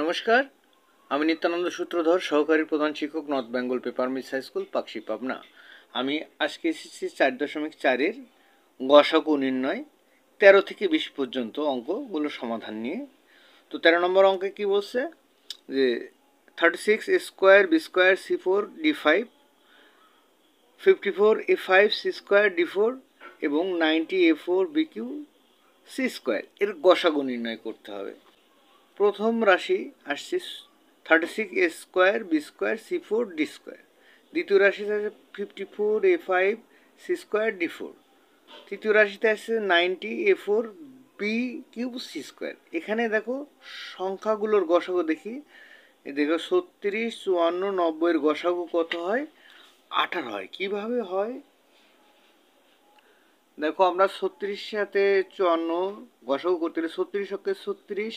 নমস্কার, আমি নিত্যানন্দ সূত্রধর, সহকারী প্রধান শিক্ষক, north Bengal paper mills high school, Pakshi, Pabna. আমি আজকে এসেছি 4.4-এর গসাগু নির্ণয় 13 থেকে 20 পর্যন্ত অঙ্কগুলো সমাধান নিয়ে। তো 13 নম্বর অঙ্কে কি বলছে যে 36 a square B square c4 d5, 54 a5 c square d4 এবং 90 a4 bq c স্কোয়ার এর গসাগু নির্ণয় করতে হবে। প্রথম রাশি আসছে 36 a square B square c4 d square. দ্বিতীয় রাশিতে আছে 54 a5 c স্কোয়ার d4। তৃতীয় রাশিতে আসছে 90 a4 b cube c square. এখানে দেখো সংখ্যাগুলোর গসাগু দেখি। দেখো 36, 54, 90 এর গসাগু কত হয়? 18 হয়। কিভাবে হয় দেখো, আমরা 36 সাথে 54 গসাগু করতে গেলে 36 অক্ষে 36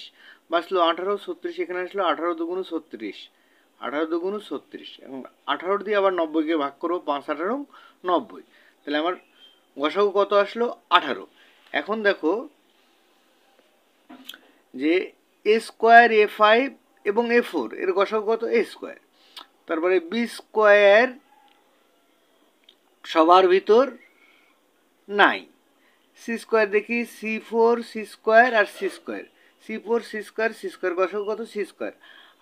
বাঁচলো 18, 36 এখানে আসলো 18 দুগুণ 36, 18 দুগুণ 36 এবং 18 দিয়ে আবার 90-কে ভাগ করবো, 5 18 90। তাহলে আমার গসাগু কত আসলো? 18। এখন দেখো যে এ স্কোয়ার a5 এবং a4 এর গসাগু কত? a square. তারপরে বি স্কোয়ার সবার ভিতর নাই। সি স্কোয়ার দেখি, c4 c স্কোয়ার আর c square, c4 c square c square গসাগু কত? c square.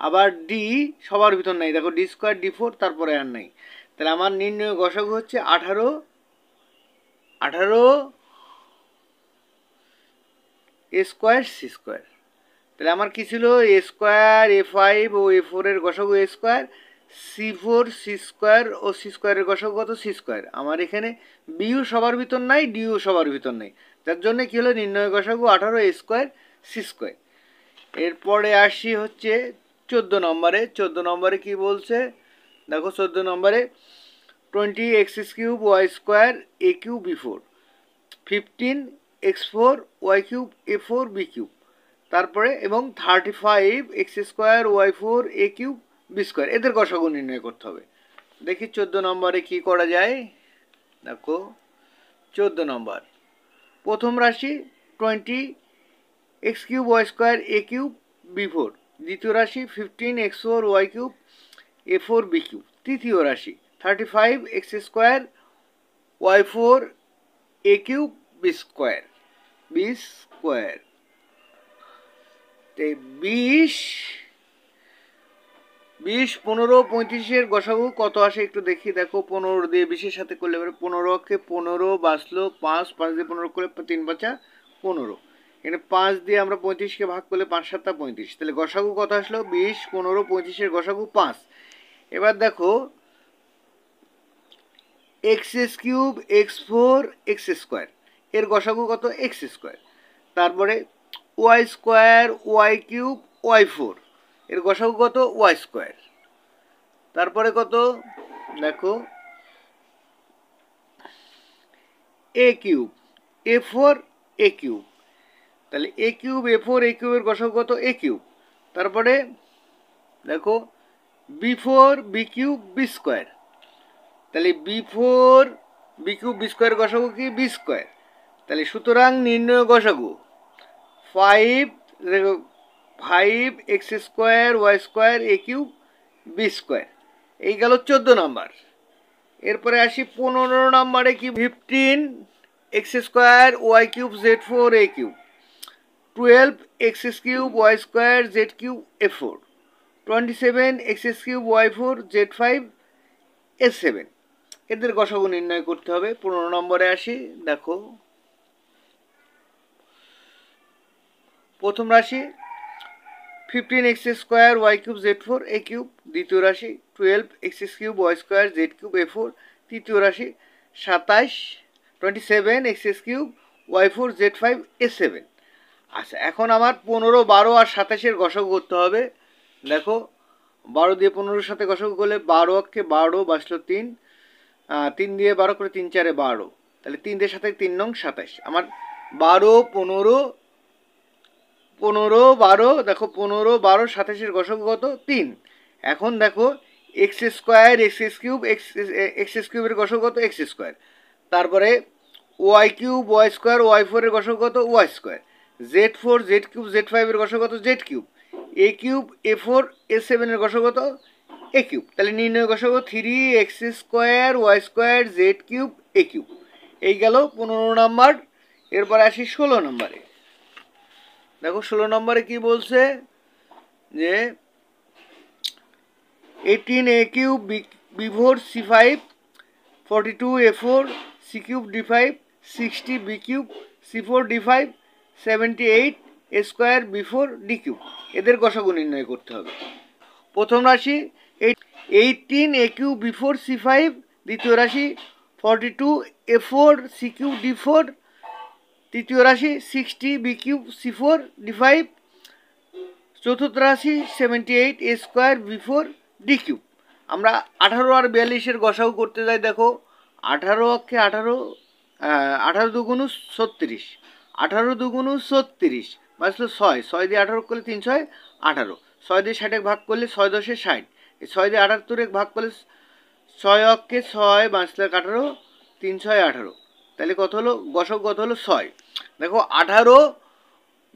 আবার ডি সবার ভিতর নাই, দেখো ডি স্কোয়ার d4, তারপরে আর নাই। তাহলে আমার নির্ণয় গসাগু হচ্ছে 18 a স্কোয়ার c স্কোয়ার। তাহলে আমার কি ছিল? এ স্কোয়ার a5 ও a4 এর গসাগু a square, c4 c square ও c স্কোয়ারের গসাগু কত? c square. আমার এখানে বিও সবার ভিতর নাই, ডিও সবার ভিতর নাই, যার জন্য কি হলো? নির্ণয় গসাগু 18 a স্কোয়ার c স্কোয়ার। এরপরে আসি হচ্ছে 14 নম্বরে। 14 নম্বরে কি বলছে দেখো, 14 নম্বরে 20x cube y square a cube b4, 15 x4 y cube a4 b cube, তারপরে এবং 35 x square Y four a cube b square, এদের গসাগু নির্ণয় করতে হবে। দেখি 14 নম্বরে কি করা যায়। দেখো 14 নম্বর, প্রথম রাশি 20 x cube y square a cube B four. দ্বিতীয় রাশি 15 x4 Y cube a four b cube. তৃতীয় রাশি 35 x square Y four a cube b square. 20, 15, 35-এর গসাগু কত আসে একটু দেখি। দেখো 15 দিয়ে 20-এর সাথে করলে 15 অক্ষে 15 বাঁচলো 5, 5 দিয়ে 15 করলে 3 বাঁচা 15। এখানে 5 দিয়ে আমরা 35-কে ভাগ করলে 5 7 35। তাহলে গসাগু কত আসলো? 20, 15, 35-এর গসাগু 5। এবার দেখো x cube x4 x square এর গসাগু কত? X square. তারপরে y square y cube y four এর গসাগু কত? Y square. তারপরে কত দেখো, a cube a four a cube. তাহলে a cube a four a কিউবের গসাগু কত? A cube. তারপরে দেখো b four b cube b square. তাহলে b four b cube b square গসাগু কি? B square. তাহলে সুতরাং নির্ণয় গসাগু 5 x square y square a cube b square. এই গেল 14 নম্বর। এরপরে আসি 15 নম্বরে কি? 15 x square y cube z four a cube, 12 x cube y square z cube a four, 27 x cube y four z five a seven. এদের গসাগু নির্ণয় করতে হবে। 15 নম্বরে আসি। দেখো প্রথম রাশি 15 x square y cube z four a cube. দ্বিতীয় রাশি 12 x cube y square z cube a four. তৃতীয় রাশি 27 x cube y four z five a seven. আচ্ছা, এখন আমার 15, 12 আর 27-এর গসাগু করতে হবে। দেখো 12 দিয়ে 15-এর সাথে গসাগু করলে 12 অক্ষে 12 বাঁচলো 3, 3 দিয়ে 12 করে 3 4 12। তাহলে 3 দিয়ে সাথে 3 নং 27। আমার 12, 15, 12 দেখো 15, 12, 27-এর গসাগু কত? 3। এখন দেখো x square x cube x কিউবের গসাগু কত? X square. তারপরে y cube y square y ফোরের গসাগু কত? Y square. Z four z cube z ফাইভের গসাগু কত? Z cube. A cube A4 A7 এর গসাগু কত এ কিউব। তাহলে নির্ণয় গসাগু 3x square y square z cube a cube. এই গেল 15 নম্বর। এরপর আসি 16 নম্বরে। দেখো 16 নম্বরে কি বলছে যে 18a cube b4 c5 42a4 c cube d5 60 b cube c4 d5 78 a square b4 d cube. এদের গসাগু নির্ণয় করতে হবে। প্রথম রাশি 18a কিউব b4 c5, দ্বিতীয় রাশি 42a4 c কিউব d4, তৃতীয় রাশি 60 b কিউব c4 d5, চতুর্থ রাশি 78 a square b4 d cube. আমরা 18 আর 42-এর গসাগু করতে যাই। দেখো 18 অক্ষে 18, 18 দুগুণ 36, 18 দুগুণ 36 বাঁচলো 6, 6 দিয়ে 18 করলে 3 6 18, 6 দিয়ে 60 ভাগ করলে 6 10 60, 6 দিয়ে 78 ভাগ করলে 6 অক্ষে 6 বাঁচলে 18, 3 6 18। তাহলে কত হলো গসাগু কত হলো 6। দেখো 18,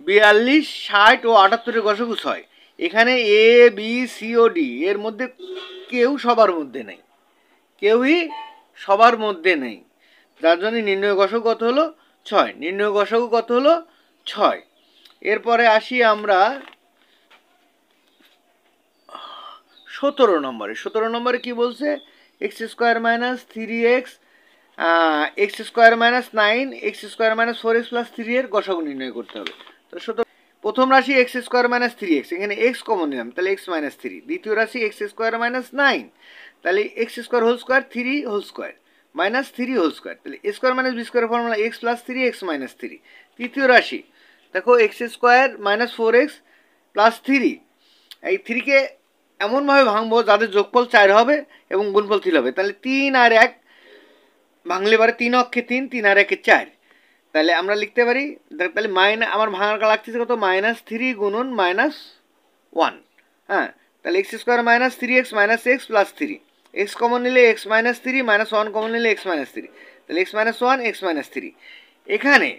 42, 60 ও 78-এর গসাগু 6। এখানে A B C O D এর মধ্যে কেউ সবার মধ্যে নেই, কেউই সবার মধ্যে নেই, যার জন্য নির্ণয় গসাগু কত হলো 6। নির্ণয় গসাগু কত হলো 6। এরপরে আসি আমরা 17 নম্বরে। 17 নম্বরে কি বলছে x square minus 3x x square minus 9 x square minus 4x plus 3 এর গসাগু নির্ণয় করতে হবে। তো প্রথম রাশি এক্স স্কোয়ার মাইনাস 3x, এখানে এক্স কমন নিলাম, তাহলে এক্স মাইনাস 3। দ্বিতীয় রাশি এক্স স্কোয়ার মাইনাস 9, তাহলে x square whole square 3 whole square minus 3 whole square, তাহলে a square minus b square formula x plus 3 x minus 3। তৃতীয় রাশি দেখো x square minus 4x plus 3, এই 3-কে এমনভাবে ভাঙবো যাদের যোগফল 4 হবে এবং গুণফল 3 হবে। তাহলে 3 আর 1 ভাঙলে পারে 3 অক্ষে 3, 3 আর 1 4। তাহলে আমরা লিখতে পারি, তাহলে আমার ভাঙার লাগতেছে কত -3 গুণন -1। হ্যাঁ, তাহলে x square minus 3x minus x plus 3, x common নিলে এক্স মাইনাস 3 মাইনাস 1 কমন নিলে এক্স মাইনাস 3, তাহলে এক্স মাইনাস 1 এক্স মাইনাস 3। এখানে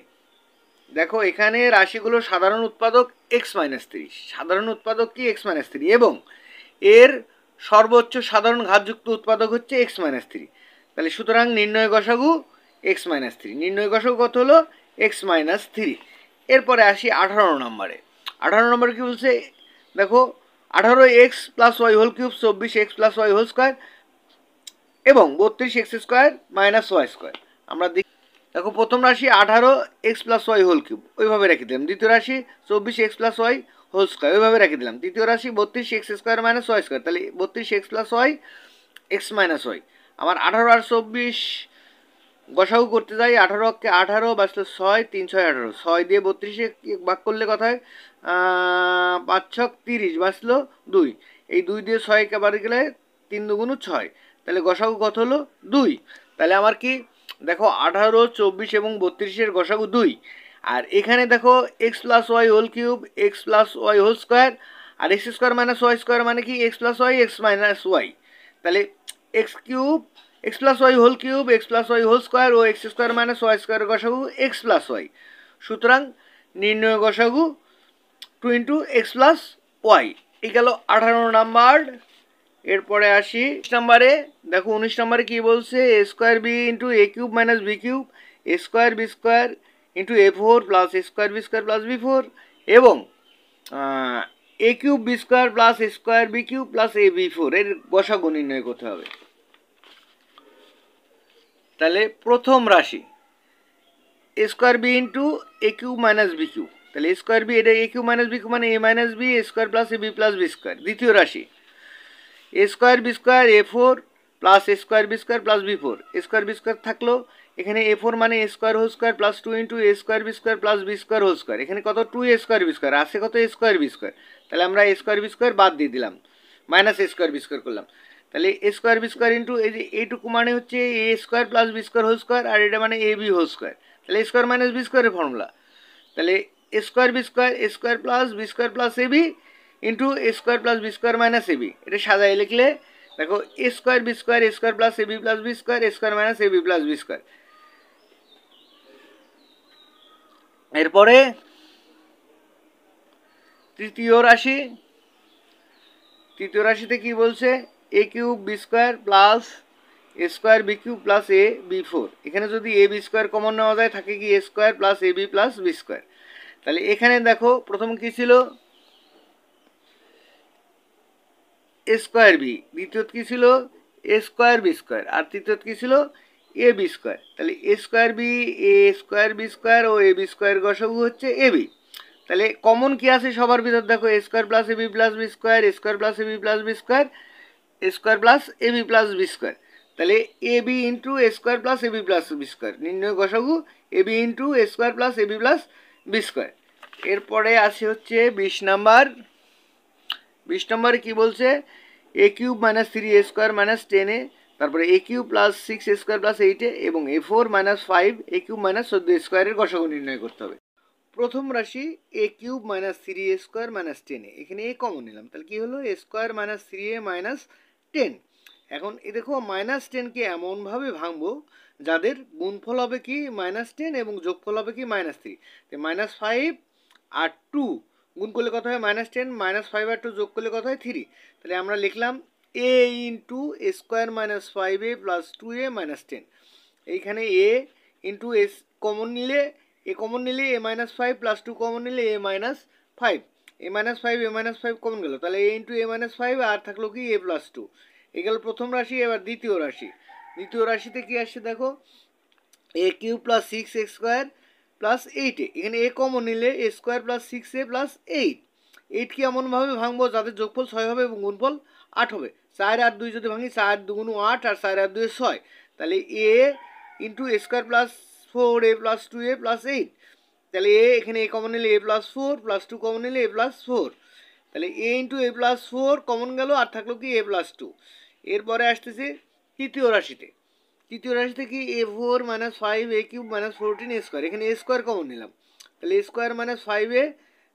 দেখো এখানে রাশিগুলো সাধারণ উৎপাদক এক্স মাইনাস 3, সাধারণ উৎপাদক কি এক্স মাইনাস 3, এবং এর সর্বোচ্চ সাধারণ ঘাতযুক্ত উৎপাদক হচ্ছে এক্স মাইনাস 3। তাহলে সুতরাং নির্ণয় গসাগু এক্স মাইনাস 3। নির্ণয় গসাগু কত হলো এক্স মাইনাস 3। এরপরে আসি 18 নম্বরে। 18 নম্বরে কি বলছে দেখো 18x plus Y whole cube 24x plus Y whole square এবং 32x square minus y square. আমরা দেখো প্রথম রাশি 18x plus Y whole cube ওইভাবে রেখে দিলাম। দ্বিতীয় রাশি 24x plus Y whole square ওইভাবে রেখে দিলাম। তৃতীয় রাশি 32x square minus y square, তাহলে 32x plus Y x minus Y. আমার 18 আর 24 গসাগু করতে যাই। 18 অক্ষে 18 বাঁচলো 6, 3 6 18, 6 দিয়ে 32-এ ভাগ করলে কথা হয় 5 6 30 বাঁচলো 2, এই 2 দিয়ে 6-কে বাড়ি গেলে 3 দুগুণ 6, তাহলে গসাগু কত হলো 2। তাহলে আমার কি দেখো 18 24 এবং 32-এর গসাগু 2। আর এখানে দেখো x plus Y whole cube x plus Y whole square, আর x square minus y square মানে কি x plus Y x minus y, তাহলে x cube x plus Y whole cube x plus Y whole square ও x square minus y স্কোয়ারের গসাগু x plus Y. সুতরাং নির্ণয় গসাগু 2 ইন্টু এক্স প্লাস ওয়াই। এই গেল 18 নাম্বার। এরপরে আসি 19 নম্বরে। দেখো 19 নম্বরে কি বলছে a square b into a cube minus b cube a square B square into a four plus a square B square plus b four এবং a cube b square plus a square b cube plus a b four এর গসাগু নির্ণয় করতে হবে। তাহলে প্রথম রাশি a square b into a cube minus b cube, তাহলে এ স্কোয়ার বি এটা a cube minus b cube মানে এ minus b a square plus a b plus b square. দ্বিতীয় রাশি a square B square a four plus a square B square plus b four, a square B square থাকলো এখানে a four মানে a square whole square plus 2 into a square B square plus b square whole square, এখানে কত 2 এ square B square আছে কত এ square B square, তাহলে আমরা এ square B square বাদ দিয়ে দিলাম minus a square B square করলাম। তাহলে a square B square into এই যে এইটুকু মানে হচ্ছে a square plus b square whole square আর এটা মানে এ বি হোল স্কোয়ার, তাহলে এ স্কোয়ার মাইনাস বি স্কোয়ারের ফর্মুলা, তাহলে a square plus b square plus a b into a square plus b square minus a b. এটা সাজায় লিখলে দেখো a square plus a b plus b square A square minus a b plus b square. এরপরে তৃতীয় রাশি তৃতীয় রাশিতে কি বলছে এ cube b square plus a square b cube plus a b four. এখানে যদি এ বি স্কোয়ার কমন নেওয়া যায় থাকে কি এ square plus a b plus b square. তাহলে এখানে দেখো প্রথম কি ছিল এ স্কোয়ার বি, দ্বিতীয়ত কি ছিল এ স্কোয়ার বি স্কোয়ার, আর তৃতীয়ত কি ছিল এ বি স্কোয়ার। তাহলে a square B, a square B square O A B square গসাগু হচ্ছে এ বি। তাহলে কমন কি আছে সবার ভিতর দেখো a square plus a b plus b square, A square plus a b plus b square, A square plus a b plus b square. তাহলে এ b into a square plus a b plus b square, নির্ণয় গসাগু এ b into a square plus a b plus b square. এরপরে আসে হচ্ছে 20 number. 20 নম্বরে কি বলছে এ cube minus 3 এ square minus 10 এ, তারপরে এ কিউব প্লাস 6 এ স্কোয়ার প্লাস 8 এ এবং এ 4 মাইনাস 5 এ কিউব মাইনাস 14 স্কোয়ারের গসাগু নির্ণয় করতে হবে। প্রথম রাশি এ কিউব মাইনাস 3 এ স্কোয়ার মাইনাস 10 এ, এখানে এ কমন নিলাম, তাহলে কি হলো এ স্কোয়ার মাইনাস 3 এ মাইনাস 10। এখন এ দেখো মাইনাস 10কে এমনভাবে ভাঙবো যাদের গুণফল হবে কি মাইনাস 10 এবং যোগফল হবে কি মাইনাস 3। মাইনাস 5 আর 2 গুণ করলে কত হয় মাইনাস 10, মাইনাস 5 আর 2 যোগ করলে কত হয় 3। তাহলে আমরা লিখলাম এ into a square minus 5 A plus 2 A minus 10। এইখানে এ ইন্টু এস কমন নিলে এ মাইনাস 5 প্লাস 2 কমন নিলে এ মাইনাস 5, এ মাইনাস 5 কমন গেল, তাহলে এ ইন্টু এ মাইনাস 5 আর থাকলো কি এ প্লাস 2। এই গেল প্রথম রাশি। এবার দ্বিতীয় রাশি। দ্বিতীয় রাশিতে কি আসছে দেখো a cube plus 6 x square plus 8 a, এখানে এ কমন নিলে a square plus 6 a plus 8। 8 কি এমনভাবে ভাঙবো যাদের যোগফল 6 হবে এবং গুণফল 8 হবে। 4 আর 2 যদি ভাঙি 4 দুগুণ 8 আর 4 আর 2 6, তাহলে এ into a square plus 4 A plus 2 A plus 8। তাহলে এ এখানে এ কমন নিলে এ প্লাস 4 প্লাস 2 কমন নিলে এ প্লাস 4, তাহলে এ ইন্টু এ প্লাস 4 কমন গেল আর থাকলো কি এ প্লাস 2। এরপরে আসতেছে তৃতীয় রাশিতে। তৃতীয় রাশিতে কি এ 4 মাইনাস 5 এ কিউব মাইনাস 14 এ স্কোয়ার, এখানে এ স্কোয়ার কমন নিলাম, তাহলে a square minus 5 A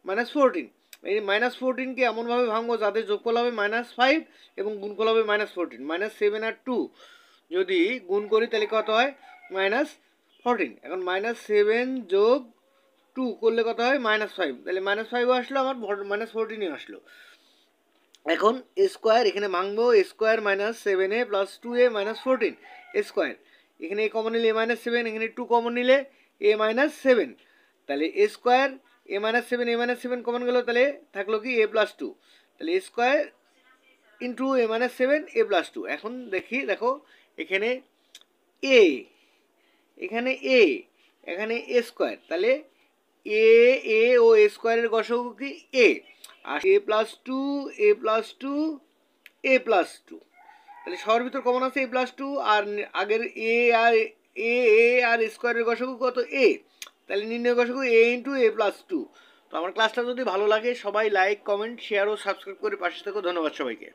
minus 14। এই মাইনাস 14কে এমনভাবে ভাঙবো যাদের যোগফল হবে মাইনাস 5 এবং গুণফল হবে মাইনাস 14। মাইনাস 7 আর 2 যদি গুণ করি তাহলে কত হয় মাইনাস 14। এখন মাইনাস 7 যোগ 2 করলে কত হয় মাইনাস 5, তাহলে মাইনাস 5ও আসলো আমার মাইনাস 14ই আসলো। এখন এ স্কোয়ার এখানে ভাঙবো এ স্কোয়ার মাইনাস 7 এ প্লাস 2 এ মাইনাস 14 এ স্কোয়ার, এখানে এ কমন নিলে এ মাইনাস 7, এখানে 2 কমন নিলে এ মাইনাস 7, তাহলে a square A minus 7 common গেল, তাহলে থাকলো কি এ প্লাস 2। তাহলে a square into A minus 7 A plus 2। এখন দেখো এখানে এ, এখানে এ, এখানে এ স্কোয়ার, তাহলে এ এ ও এ স্কোয়ারের গসাগু কি এ, আর এ প্লাস 2 এ প্লাস 2 এ প্লাস 2, তাহলে সবার ভিতর কমন আছে এ প্লাস 2 আর আগের এ আর এ এ আর স্কোয়ারের গসাগু কত এ, তাহলে নির্ণয় গসাগু এ ইন্টু এ প্লাস 2। তো আমার ক্লাসটা যদি ভালো লাগে সবাই লাইক কমেন্ট শেয়ার ও সাবস্ক্রাইব করে পাশে থাকো। ধন্যবাদ সবাইকে।